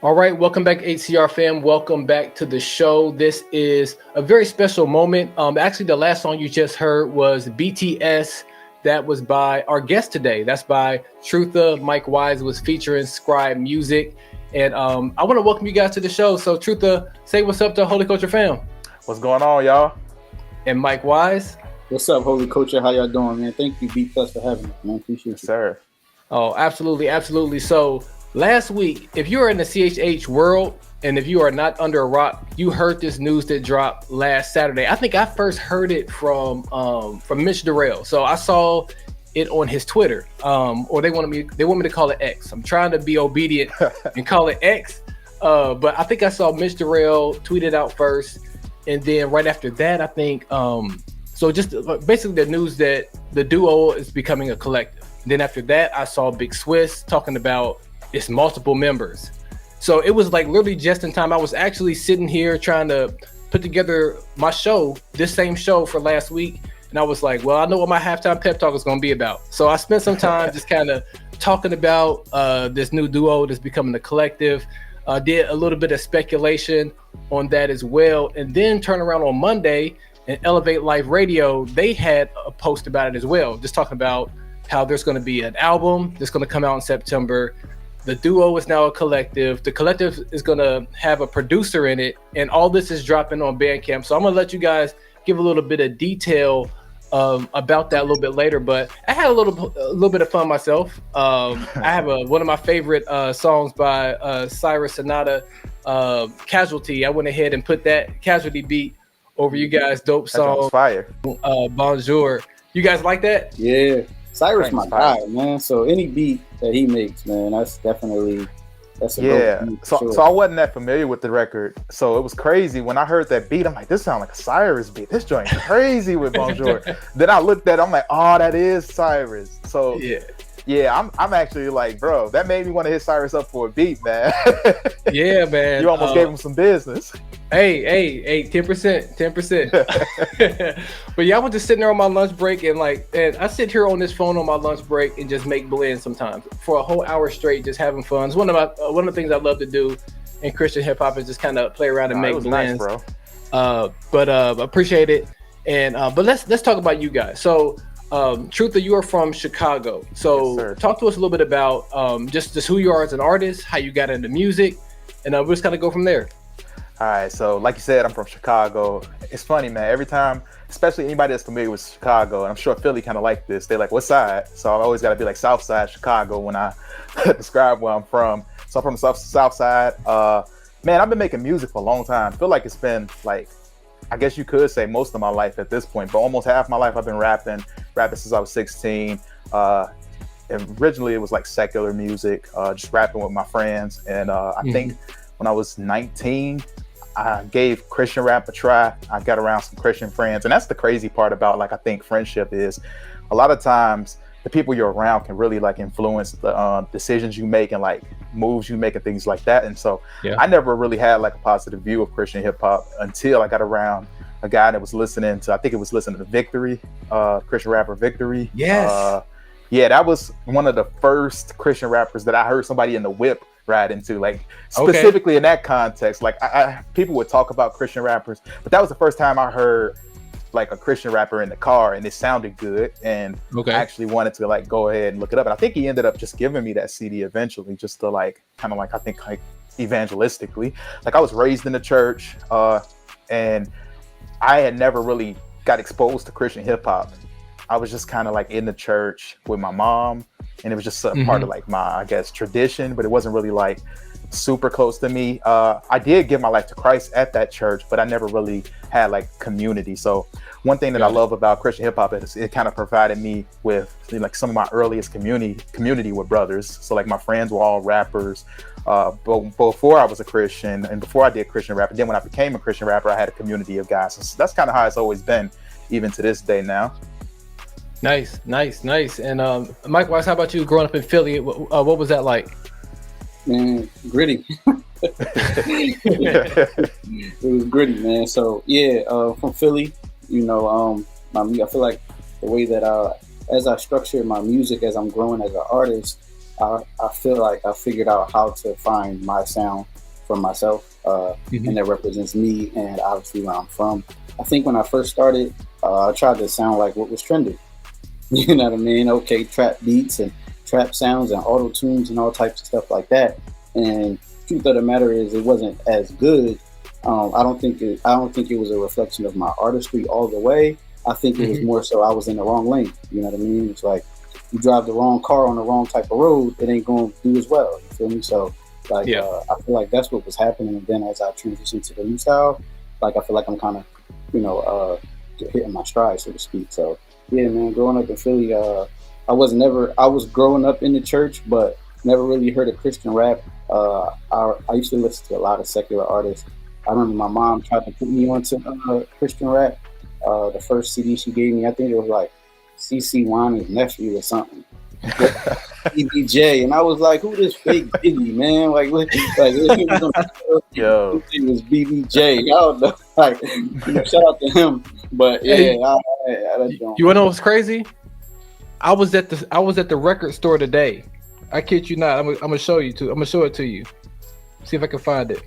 All right, welcome back, HCR fam. Welcome back to the show. This is a very special moment. Actually, the last song you just heard was BTS. That was by our guest today. That's by Trutha. Mike Wise was featuring Scribe Music. And I want to welcome you guys to the show. So, Trutha, say what's up to Holy Culture fam. What's going on, y'all? And Mike Wise. What's up, Holy Culture? How y'all doing, man? Thank you, B Plus, for having me, man. Appreciate you. Sir. Oh, absolutely, absolutely. So, last week, if you are in the CHH world and if you are not under a rock, you heard this news that dropped last Saturday. I think I first heard it from Mitch Durrell. So I saw it on his Twitter, or they want me to call it X. I'm trying to be obedient and call it X, but I think I saw Mitch Durrell tweet it out first, and then right after that, I think so. Just basically the news that the duo is becoming a collective. And then after that, I saw Big Swiss talking about it's multiple members. So it was like literally just in time. I was actually sitting here trying to put together my show, this same show for last week. And I was like, well, I know what my halftime pep talk is going to be about. So I spent some time just kind of talking about this new duo that's becoming a collective. Did a little bit of speculation on that as well. And then turn around on Monday and Elevate Life Radio, they had a post about it as well. Just talking about how there's going to be an album that's going to come out in September. The duo is now a collective. The collective is going to have a producer in it, and all this is dropping on Bandcamp. So I'm going to let you guys give a little bit of detail about that a little bit later. But I had a little bit of fun myself. I have one of my favorite songs by Cyrus Sonata, Casualty. I went ahead and put that Casualty beat over you guys. Dope song. Fire. Bonjour. You guys like that? Yeah. Cyrus my guy, man. So any beat that he makes, man, that's a So I wasn't that familiar with the record. So it was crazy when I heard that beat. I'm like, this sounds like a Cyrus beat. This joint crazy with Bonjour. Then I looked at it, I'm like, oh, that is Cyrus. So yeah, I'm actually like, bro, that made me want to hit Cyrus up for a beat, man. Yeah, man. You almost gave him some business. Hey, 10%. But yeah, I was just sitting there on my lunch break and I sit here on this phone on my lunch break and just make blends sometimes for a whole hour straight, just having fun. It's one of the things I love to do in Christian hip hop is just kind of play around and make blends. Nice, bro. But appreciate it. And but let's talk about you guys. So Trutha, you are from Chicago. So yes, talk to us a little bit about just who you are as an artist, how you got into music, and we'll just kind of go from there. All right, so like you said, I'm from Chicago. It's funny, man. Every time, especially anybody that's familiar with Chicago, and I'm sure Philly kind of like this, they're like, what side? So I've always got to be like South Side Chicago when I describe where I'm from. So I'm from the South Side. Man, I've been making music for a long time. I feel like it's been like, I guess you could say most of my life at this point, but almost half my life I've been rapping since I was 16. And originally it was like secular music, just rapping with my friends. And I think when I was 19, I gave Christian rap a try. I got around some Christian friends. And that's the crazy part about I think friendship is a lot of times the people you're around can really influence the decisions you make and moves you make and things like that. And so I never really had a positive view of Christian hip hop until I got around a guy that was listening to Victory, Christian rapper Victory. Yes. Yeah, that was one of the first Christian rappers that I heard somebody in the whip ride into, specifically in that context. People would talk about Christian rappers, but that was the first time I heard a Christian rapper in the car, and it sounded good, and I actually wanted to go ahead and look it up. And I think he ended up just giving me that CD eventually, just to I think evangelistically. I was raised in the church, and I had never really got exposed to Christian hip hop. I was just kind of in the church with my mom, and it was just a part of my, I guess, tradition, but it wasn't really super close to me. I did give my life to Christ at that church, but I never really had community. So one thing that I love about Christian hip hop is it kind of provided me with some of my earliest community with brothers. So my friends were all rappers, but before I was a Christian and before I did Christian rap, and then when I became a Christian rapper, I had a community of guys. So that's kind of how it's always been, even to this day now. Nice. And Mike Wise, how about you growing up in Philly? What was that like? Man, gritty. It was gritty, man. So from Philly, I feel like the way that as I structure my music as I'm growing as an artist, I feel like I figured out how to find my sound for myself, and that represents me and obviously where I'm from. I think when I first started, I tried to sound like what was trending. You know what I mean? Okay, trap beats and trap sounds and auto tunes and all types of stuff like that. And truth of the matter is, it wasn't as good. I don't think it was a reflection of my artistry all the way. I think it was more so I was in the wrong lane. You know what I mean? It's like you drive the wrong car on the wrong type of road, it ain't going to do as well. You feel me? So I feel like that's what was happening. And then as I transitioned to the new style, like I feel like I'm kind of, hitting my stride, so to speak. So yeah, man, growing up in Philly, I was growing up in the church, but never really heard of Christian rap. I used to listen to a lot of secular artists. I remember my mom tried to put me onto Christian rap. The first CD she gave me, I think it was like CC Wine's nephew or something. BBJ, and I was like, "Who this fake Biggie, man? Like Yo, it was BBJ. I don't know. Like, shout out to him." But yeah, Hey, I you wanna know what's crazy? I was at the record store today. I kid you not. I'm gonna show it to you. See if I can find it.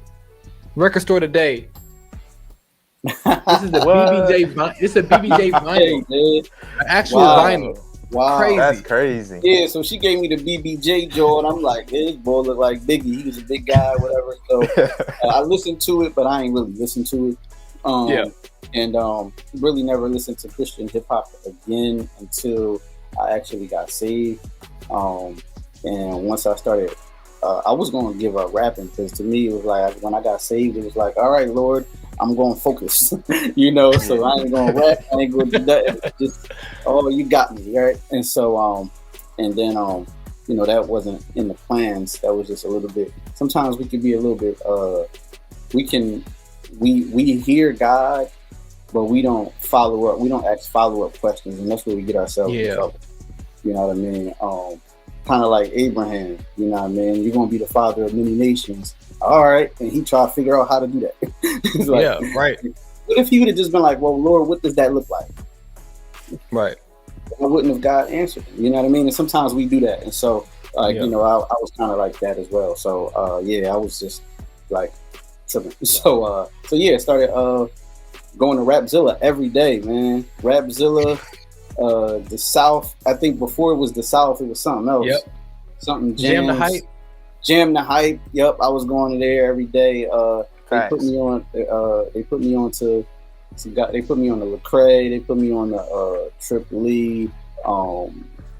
Record store today. This is the BBJ. It's a BBJ vinyl. Hey, An actual wow. vinyl. Wow, Crazy. that's crazy. Yeah, so she gave me the BBJ Joe, and I'm like, this boy look like Biggie. He was a big guy, whatever. So I listened to it, but I ain't really listened to it. And really never listened to Christian hip hop again until I actually got saved. And once I started, I was going to give up rapping, because to me it was like, when I got saved, it was like, all right, Lord, I'm going to focus, so I ain't going to rap, I ain't going to do that. Just, oh, you got me, right? And so, and then, that wasn't in the plans. That was just a little bit. Sometimes we can be a little bit. We hear God, but we don't follow up. We don't ask follow-up questions, and that's where we get ourselves in trouble. You know what I mean? Kind of like Abraham. You know what I mean? You're gonna be the father of many nations. All right, and he tried to figure out how to do that. It's like, Yeah, right. What if he would have just been like, "Well, Lord, what does that look like?" Right. I wouldn't have God answered him. You know what I mean? And sometimes we do that, and so I was kind of like that as well. So I was just like tripping. So started going to Rapzilla every day, man. Rapzilla, the South. I think before it was the South, it was something else. Yep. Something Jam the Hype. Jam the Hype. Yep, I was going to there every day. They put me on. They put me on to. They put me on the Lecrae. They put me on the Triple E,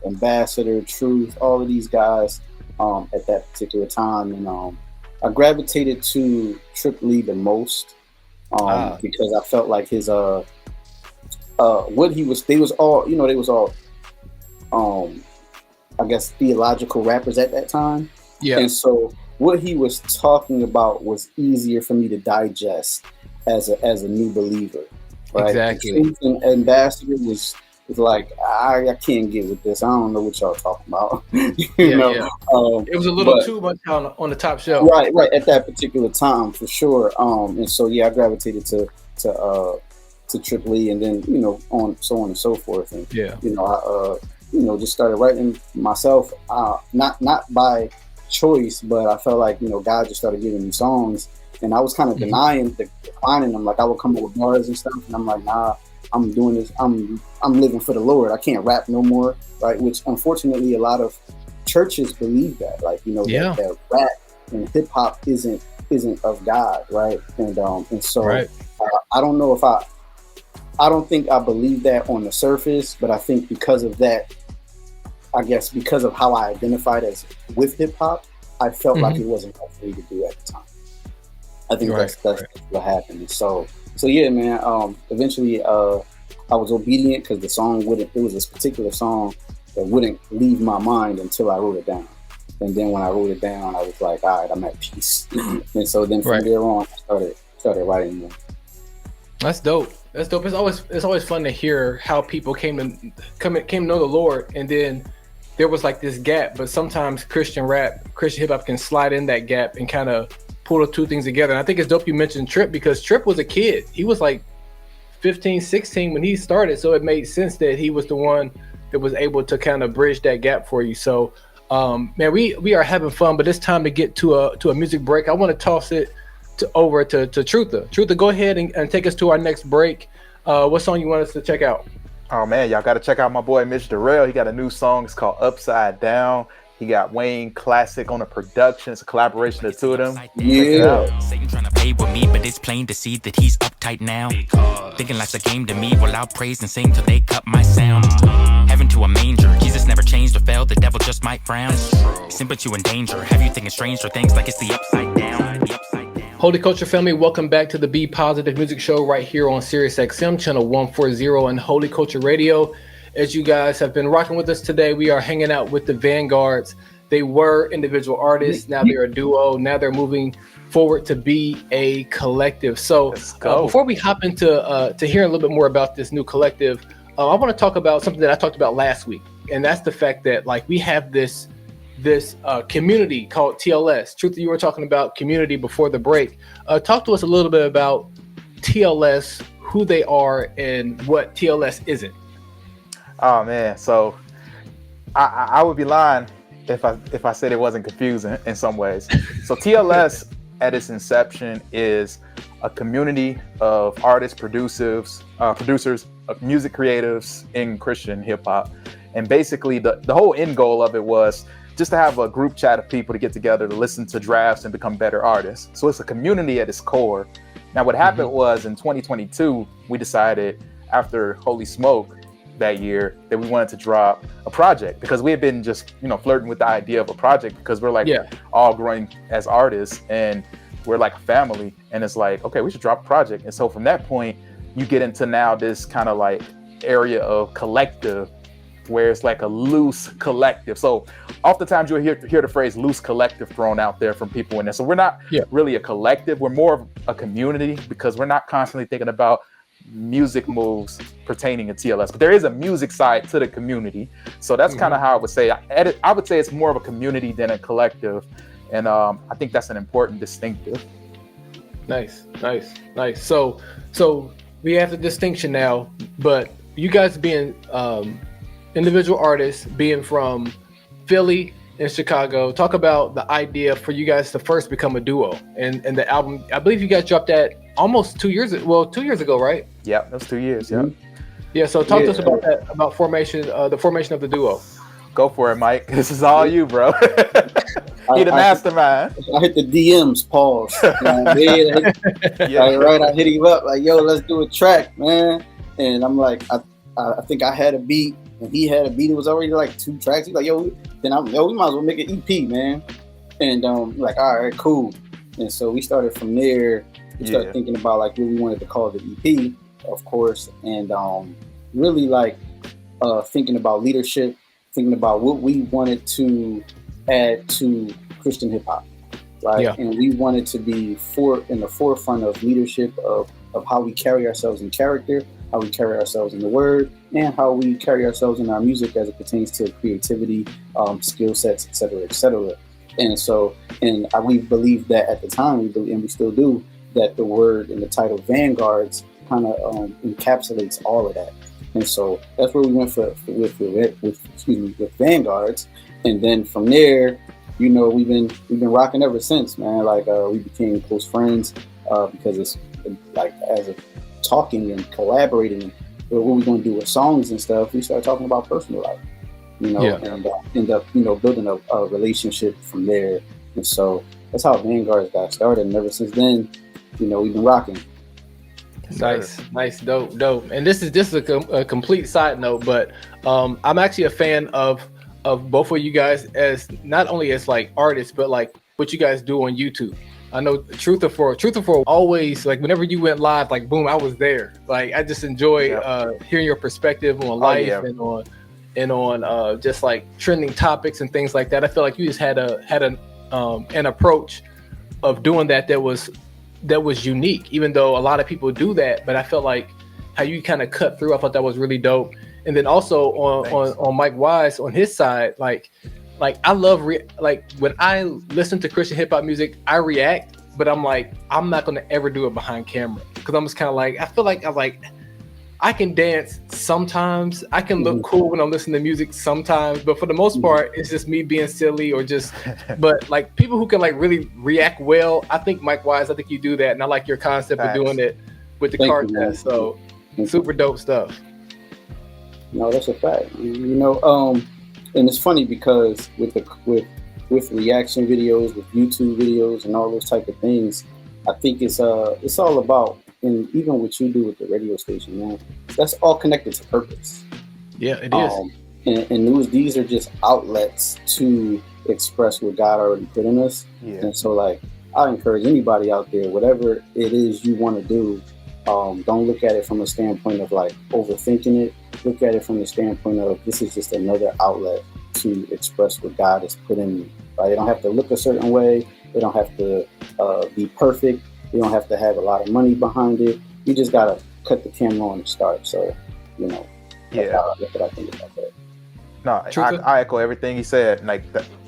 Ambassador, Truth. All of these guys at that particular time, and I gravitated to Triple E the most because I felt like his what he was. They was all I guess theological rappers at that time. Yeah. And so what he was talking about was easier for me to digest as a new believer. Right? Exactly. And Ambassador was like, I can't get with this. I don't know what y'all talking about. you know? Yeah. It was a little too much on the top shelf. Right, at that particular time for sure. And so I gravitated to Triple E, and then on so on and so forth. And I just started writing myself, not by choice, but I felt like God just started giving me songs, and I was kind of declining them. Like I would come up with bars and stuff, and I'm like, nah, I'm doing this. I'm living for the Lord. I can't rap no more, right? Which unfortunately a lot of churches believe that, like that rap and hip hop isn't of God, right? And so right. I don't know if I don't think I believe that on the surface, but I think because of that, I guess because of how I identified as with hip hop, I felt like it wasn't right for me to do at the time. I think that's what happened. So yeah, man. Eventually, I was obedient because the song wouldn't. It was this particular song that wouldn't leave my mind until I wrote it down. And then when I wrote it down, I was like, all right, I'm at peace. And so then from there on, I started writing more. That's dope. It's always fun to hear how people came to know the Lord, and then there was like this gap. But sometimes Christian hip hop can slide in that gap and kind of pull the two things together. And I think it's dope you mentioned Trip, because Trip was a kid. He was like 15, 16 when he started, so it made sense that he was the one that was able to kind of bridge that gap for you. So Man, we are having fun, but it's time to get to a music break. I want to toss it over to Trutha. Trutha, go ahead and take us to our next break. What song you want us to check out? Oh man, y'all got to check out my boy Mitch Durrell. He got a new song. It's called Upside Down. He got Wayne Classic on the production. It's a collaboration of the two of them. Yeah. Say you trying to play with me, but it's plain to see that he's uptight now. Thinking life's a game to me, well I'll praise and sing till they cut my sound. Heaven to a manger, Jesus never changed or fell, the devil just might frown. Sin put you in danger, have you thinking strange or things like it's the upside down. The upside down. Holy Culture family, welcome back to the Be Positive Music Show right here on SiriusXM channel 140 and Holy Culture Radio. As you guys have been rocking with us today, we are hanging out with the Vanguards. They were individual artists, now they're a duo, now they're moving forward to be a collective. So before we hop into to hearing a little bit more about this new collective, I want to talk about something that I talked about last week, and that's the fact that like we have this community called TLS. Truth, you were talking about community before the break. Talk to us a little bit about TLS, who they are, and what TLS isn't. Oh man, so I would be lying if I said it wasn't confusing in some ways. So TLS at its inception is a community of artists, producers, music creatives in Christian hip hop, and basically the whole end goal of it was just to have a group chat of people to get together to listen to drafts and become better artists. So it's a community at its core. Now what happened was in 2022 we decided after Holy Smoke that year that we wanted to drop a project, because we had been just flirting with the idea of a project, because we're like all growing as artists and we're like a family, and it's like, okay, we should drop a project. And so from that point you get into now this kind of like area of collective where it's like a loose collective. So oftentimes you'll hear the phrase loose collective thrown out there from people in there. So we're not really a collective, we're more of a community, because we're not constantly thinking about music moves pertaining to TLS, but there is a music side to the community. So that's kind of how I would say. I would say it's more of a community than a collective, and I think that's an important distinctive. Nice. So we have the distinction now, but you guys being individual artists, being from Philly and Chicago, talk about the idea for you guys to first become a duo, and the album. I believe you guys dropped that almost 2 years. Well, 2 years ago, right? Yeah, that was 2 years. Yeah. Yeah. So talk to us about that, about formation, the formation of the duo. Go for it, Mike. This is all you, bro. He the mastermind. I hit the DMs, pause. I hit him up like, yo, let's do a track, man. And I'm like, I think I had a beat and he had a beat. It was already like 2 tracks. He's like, we might as well make an EP, man. And like, all right, cool. And so we started from there. We started thinking about like what we wanted to call the EP, of course, and really like thinking about leadership, thinking about what we wanted to add to Christian hip hop, right? Yeah. And we wanted to be in the forefront of leadership of how we carry ourselves in character, how we carry ourselves in the word, and how we carry ourselves in our music as it pertains to creativity, skill sets, et cetera. And so, we believed that at the time, and we still do, that the word and the title Vanguards kind of encapsulates all of that. And so that's where we went with Vanguards. And then from there, we've been rocking ever since, man. Like we became close friends because it's like as of talking and collaborating, what we're going to do with songs and stuff, we started talking about personal life, and end up building a relationship from there. And so that's how Vanguards got started. And ever since then, we've been rocking. Nice, dope. And this is a complete side note, but I'm actually a fan of both of you guys, as not only as like artists, but like what you guys do on YouTube. I know Trutha for always, like whenever you went live, like boom, I was there. Like I just enjoy hearing your perspective on life and on just like trending topics and things like that. I feel like you just had an approach of doing that was unique, even though a lot of people do that. But I felt like how you kind of cut through, I thought that was really dope. And then also on Mike Wise, on his side, like I love like when I listen to Christian hip hop music, I react, but I'm like, I'm not gonna ever do it behind camera, because I'm just kind of like, I feel like I can dance sometimes. I can look cool when I'm listening to music sometimes, but for the most part, it's just me being silly or just. But like people who can like really react well, I think Mike Wise, I think you do that, and I like your concept of doing it with the card test. So super dope stuff. No, that's a fact. You know, and it's funny because with reaction videos, with YouTube videos, and all those type of things, I think it's all about, and even what you do with the radio station, man, that's all connected to purpose. Yeah, it is. And these are just outlets to express what God already put in us. Yeah. And so, like, I encourage anybody out there, whatever it is you want to do, don't look at it from a standpoint of like overthinking it. Look at it from the standpoint of this is just another outlet to express what God has put in you. Right? It don't have to look a certain way. It don't have to be perfect. You don't have to have a lot of money behind it. You just gotta cut the camera on and start. So, you know, that's what I think about that. No, I echo everything he said. Like,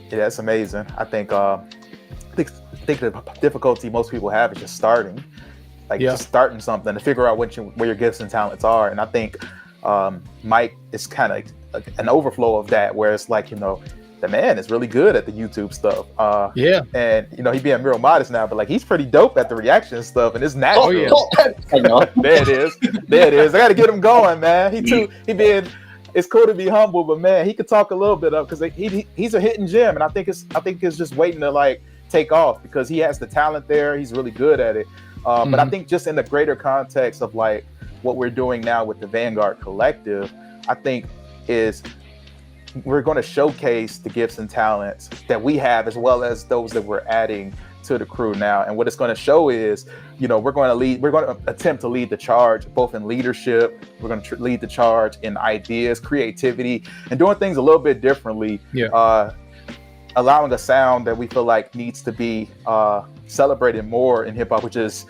that's amazing. I think the difficulty most people have is just starting. Just starting something to figure out where your gifts and talents are. And I think Mike is kind of like an overflow of that, where it's like, you know, the man is really good at the YouTube stuff. And, you know, he's being real modest now, but like he's pretty dope at the reaction stuff, and it's natural. I know. There it is. I got to get him going, man. It's cool to be humble, but man, he could talk a little bit up because he's a hidden gem, and I think it's just waiting to like take off because he has the talent there. He's really good at it. But I think just in the greater context of like what we're doing now with the Vanguard Collective, I think is we're going to showcase the gifts and talents that we have as well as those that we're adding to the crew now. And what it's going to show is, you know, we're going to attempt to lead the charge both in leadership. We're going to lead the charge in ideas, creativity, and doing things a little bit differently. Allowing a sound that we feel like needs to be celebrated more in hip hop, which is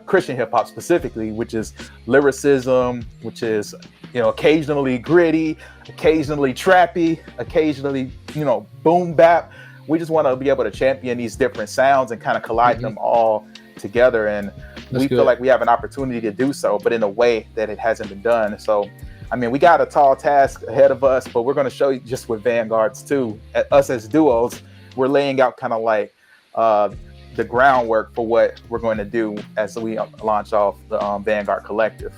Christian hip hop specifically, which is lyricism, which is, you know, occasionally gritty, occasionally trappy, occasionally, you know, boom bap. We just want to be able to champion these different sounds and kind of collide them all together. And we feel like we have an opportunity to do so, but in a way that it hasn't been done. So, I mean, we got a tall task ahead of us, but we're going to show you just with Vanguards too, us as duos, we're laying out kind of like the groundwork for what we're going to do as we launch off the Vanguard Collective.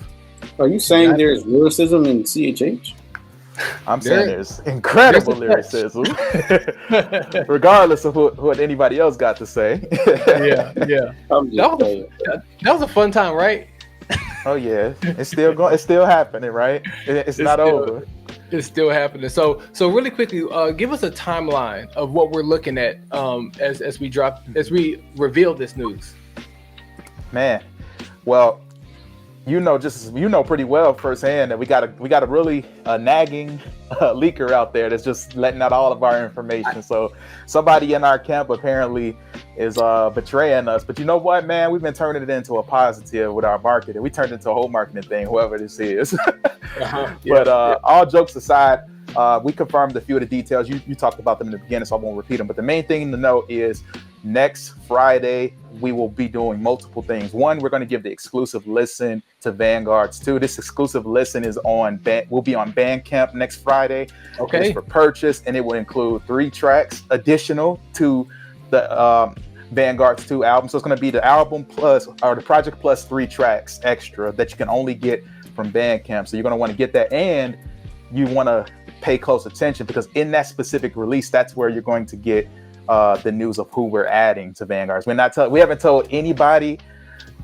Are you saying there's lyricism in CHH? I'm saying there's incredible lyricism, regardless of what anybody else got to say. That was a fun time, right? Oh yeah, it's still going. It's still happening, right? It's not over. It's still happening. So really quickly, give us a timeline of what we're looking at as we reveal this news. Man, well, you know pretty well firsthand that we got a really nagging leaker out there that's just letting out all of our information. So somebody in our camp apparently is betraying us. But you know what, man? We've been turning it into a positive with our marketing. We turned it into a whole marketing thing, whoever this is. All jokes aside, we confirmed a few of the details. You talked about them in the beginning, so I won't repeat them. But the main thing to know is next Friday, we will be doing multiple things. One, we're going to give the exclusive listen to Vanguards. Two, this exclusive listen is will be on Bandcamp next Friday. Okay. It's for purchase, and it will include 3 tracks additional to the Vanguards 2 album. So it's going to be the album plus, or the project plus 3 tracks extra that you can only get from Bandcamp. So you're going to want to get that, and you want to pay close attention because in that specific release, that's where you're going to get the news of who we're adding to Vanguards. We haven't told anybody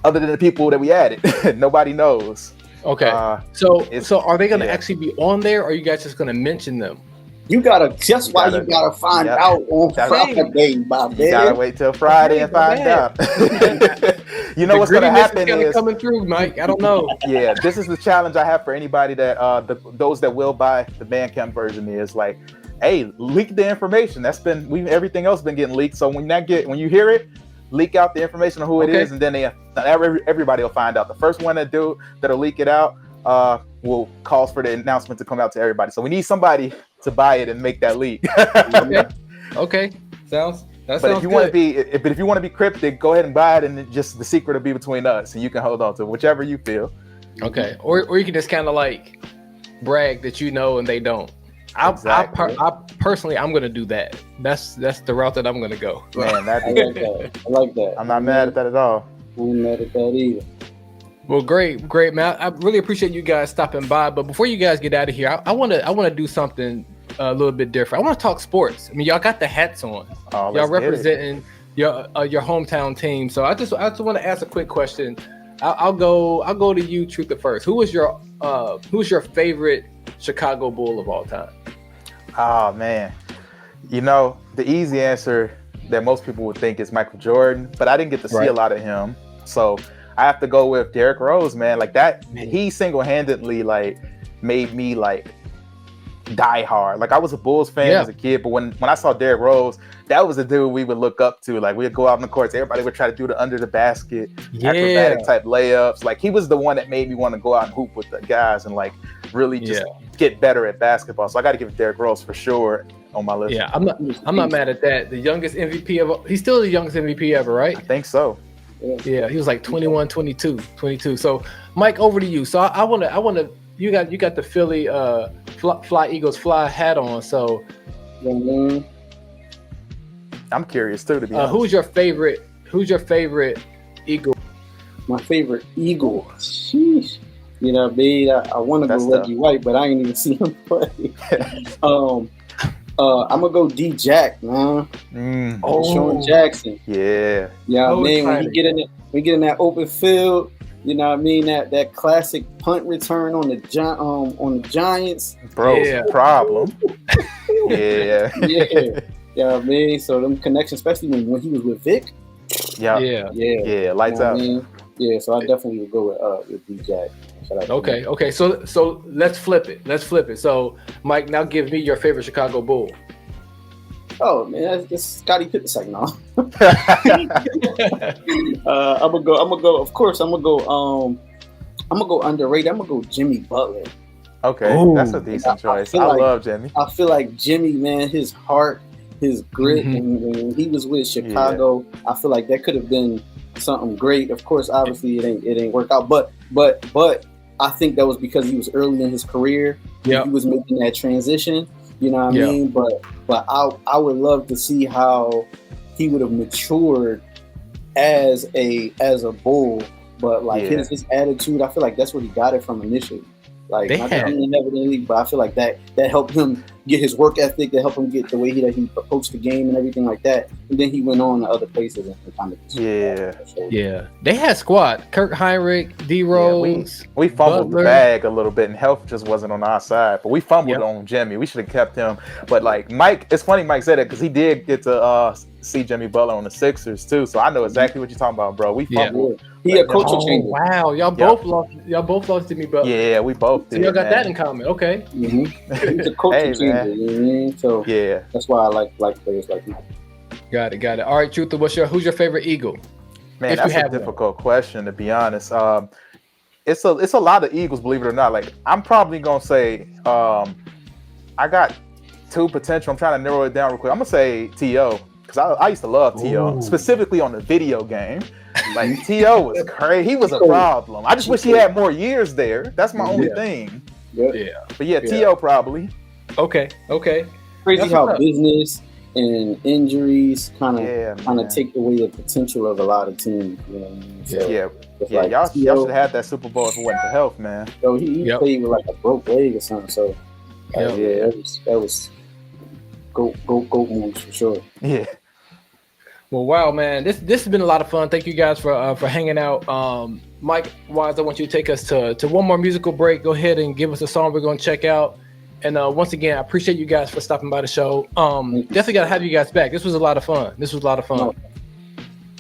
other than the people that we added. Nobody knows. Okay. So are they going to actually be on there, or are you guys just going to mention them? You gotta find out on Friday, Bob. You gotta wait till Friday and find out. You know what's gonna happen is coming through, Mike. I don't know. Yeah, this is the challenge I have for anybody that those that will buy the Bandcamp version is like, hey, leak the information. Everything else been getting leaked. So when you hear it, leak out the information of who it is, and then everybody will find out. The first one that'll leak it out will cause for the announcement to come out to everybody. So we need somebody to buy it and make that leak. Okay. Sounds But if you want to be cryptic, go ahead and buy it, and just the secret will be between us, and you can hold on to whichever you feel. Okay, or you can just kind of like brag that you know and they don't. Exactly. I personally, I'm gonna do that. That's the route that I'm gonna go. Man, I like that. I like that. I'm not mad at that at all. I'm not mad at that either. Well, great, man. I really appreciate you guys stopping by. But before you guys get out of here, I want to do something a little bit different. I want to talk sports. I mean, y'all got the hats on. Oh, y'all representing your hometown team. So I just want to ask a quick question. I'll go to you, Truth first. Who's your favorite Chicago Bull of all time? Oh man, you know, the easy answer that most people would think is Michael Jordan, but I didn't get to see a lot of him, so I have to go with Derrick Rose, man. Like that, he single-handedly like made me like die hard. Like I was a Bulls fan as a kid, but when I saw Derrick Rose, that was the dude we would look up to. Like we'd go out in the courts, everybody would try to do the under the basket, acrobatic type layups. Like he was the one that made me want to go out and hoop with the guys and like really just get better at basketball. So I got to give Derrick Rose for sure on my list. Yeah, I'm not mad at that. The youngest MVP he's still the youngest MVP ever, right? I think so. Yeah, he was like 21, 22. So Mike, over to you. So I want to you got the Philly Fly Eagles Fly hat on. So I'm curious too, to be honest. Who's your favorite Eagle? My favorite Eagle. Sheesh. You know, I want to go Reggie White, but I ain't even see him play. I'm gonna go D-Jack, man. Sean Jackson. Yeah. Yeah, man. When we get in that open field, you know what I mean? That classic punt return on the Giants. Bro, problem. Yeah. Yeah, man. So them connections, especially when he was with Vic. Yeah. Lights out. Yeah, so I definitely would go with D-Jack. Okay. So let's flip it. So Mike, now give me your favorite Chicago Bull. Oh man, that's Scottie Pippen second now. I'm gonna go. Of course, I'm gonna go underrated. I'm gonna go Jimmy Butler. Okay, that's a decent choice. I love Jimmy. I feel like Jimmy, man, his heart, his grit, and when he was with Chicago, I feel like that could have been something great. Of course, obviously it ain't worked out, but I think that was because he was early in his career. He was making that transition. You know what I mean? But I would love to see how he would have matured as a Bull. But like his attitude, I feel like that's where he got it from initially. Like not that he never in the league, but I feel like that helped him get his work ethic, that helped him get the way he approached the game and everything like that. And then he went on to other places and kind of They had squad. Kirk Heinrich, D Rose. We fumbled the bag a little bit, and health just wasn't on our side. But we fumbled on Jimmy. We should have kept him. But like Mike, it's funny Mike said it because he did get to see Jimmy Butler on the Sixers too. So I know exactly what you're talking about, bro. We fumbled. He a culture changer. Wow, y'all both lost Jimmy Butler. Yeah, we both did. So y'all got that in common. Okay. He's a culture changer. You know what I mean? So that's why I like players like him. Got it. All right, Truth, who's your favorite Eagle? Man, that's a difficult question, to be honest. It's a lot of Eagles, believe it or not. Like I'm probably gonna say I got two potential. I'm trying to narrow it down real quick. I'm gonna say T.O. because I used to love T.O. specifically on the video game. Like T.O. was crazy. He was a problem. I just wish he had more years there. That's my only thing. But T.O. probably. Okay. Crazy how business and injuries kind of take away the potential of a lot of teams. You know what I mean? So, y'all should have had that Super Bowl if it wasn't for health, man. So he played with like a broke leg or something. So that was go moves for sure. Yeah. Well, wow, man, this has been a lot of fun. Thank you guys for hanging out. Mike Wise, I want you to take us to one more musical break. Go ahead and give us a song we're going to check out. And once again, I appreciate you guys for stopping by the show. Definitely got to have you guys back. This was a lot of fun.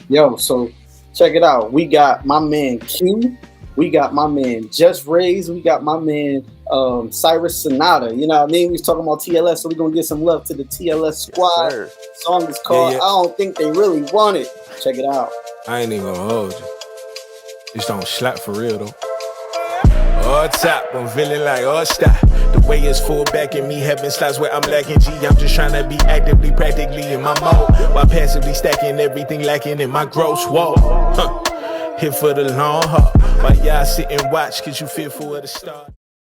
Yo, so check it out. We got my man Q. We got my man Just Rays. We got my man Cyrus Sonata. You know what I mean? We was talking about TLS, so we're going to give some love to the TLS squad. Yes, song is called I Don't Think They Really Want It. Check it out. I ain't even gonna hold you. Just don't slap for real though. Oh, top, I'm feeling like, oh, stop. The way it's full back in me, heaven slots where I'm lacking G. I'm just trying to be actively, practically in my mode, while passively stacking everything lacking in my gross wall. Here for the long haul. While y'all sit and watch, cause you fearful of the start.